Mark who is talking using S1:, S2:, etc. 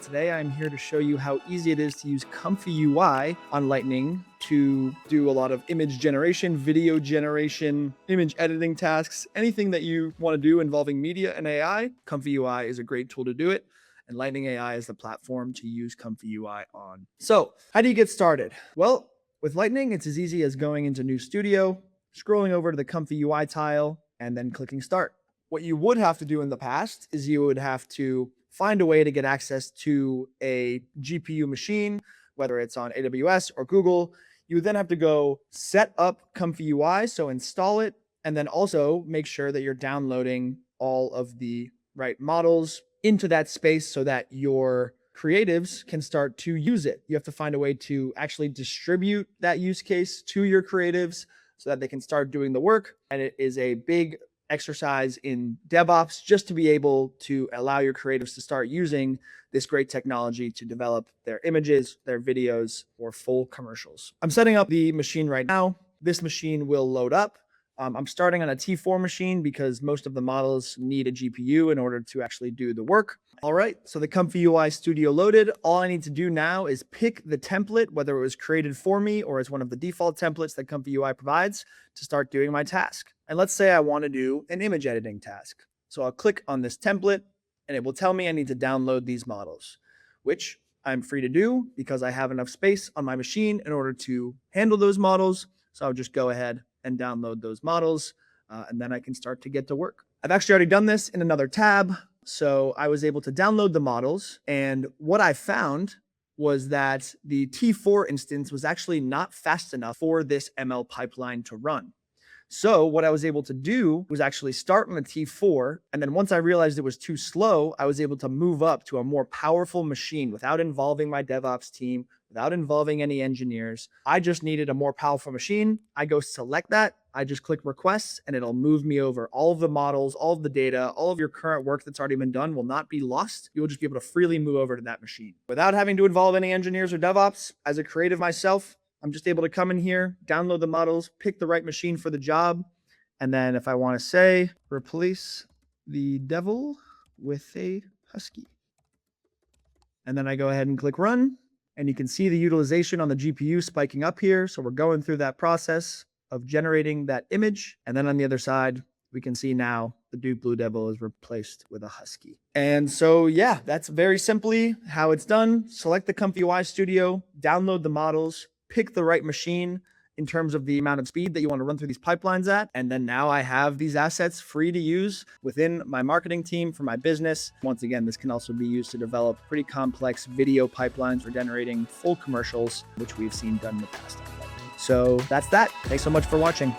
S1: Today I'm here to show you how easy it is to use ComfyUI on Lightning to do a lot of image generation, video generation, image editing tasks, anything that you want to do involving media and AI. ComfyUI is a great tool to do it, and Lightning AI is the platform to use ComfyUI on. So how do you get started? Well, with Lightning, it's as easy as going into New Studio, scrolling over to the ComfyUI tile, and then clicking Start. What you would have to do in the past is you would have to find a way to get access to a GPU machine, whether it's on AWS or Google. You would then have to go set up ComfyUI, so install it, and then also make sure that you're downloading all of the right models into that space so that your creatives can start to use it. You have to find a way to actually distribute that use case to your creatives so that they can start doing the work. And it is a big exercise in DevOps just to be able to allow your creatives to start using this great technology to develop their images, their videos, or full commercials. I'm setting up the machine right now. This machine will load up. I'm starting on a T4 machine because most of the models need a GPU in order to actually do the work. All right, so the ComfyUI Studio loaded. All I need to do now is pick the template, whether it was created for me or is one of the default templates that ComfyUI provides, to start doing my task. And let's say I want to do an image editing task. So I'll click on this template and it will tell me I need to download these models, which I'm free to do because I have enough space on my machine in order to handle those models. So I'll just go ahead and download those models, and then I can start to get to work. I've actually already done this in another tab. So I was able to download the models, and what I found was that the T4 instance was actually not fast enough for this ML pipeline to run. So what I was able to do was actually start on the T4, and then once I realized it was too slow, I was able to move up to a more powerful machine without involving my DevOps team, without involving any engineers. I just needed a more powerful machine. I go select that. I just click requests and it'll move me over. All of the models, all of the data, all of your current work that's already been done will not be lost. You'll just be able to freely move over to that machine without having to involve any engineers or DevOps. As a creative myself, I'm just able to come in here, download the models, pick the right machine for the job. And then if I want to say, replace the devil with a husky. And then I go ahead and click run. And you can see the utilization on the GPU spiking up here. So we're going through that process of generating that image. And then on the other side, we can see now the Duke Blue Devil is replaced with a husky. And so, yeah, that's very simply how it's done. Select the ComfyUI Studio, download the models, pick the right machine in terms of the amount of speed that you want to run through these pipelines at. And then now I have these assets free to use within my marketing team for my business. Once again, this can also be used to develop pretty complex video pipelines for generating full commercials, which we've seen done in the past. So that's that. Thanks so much for watching.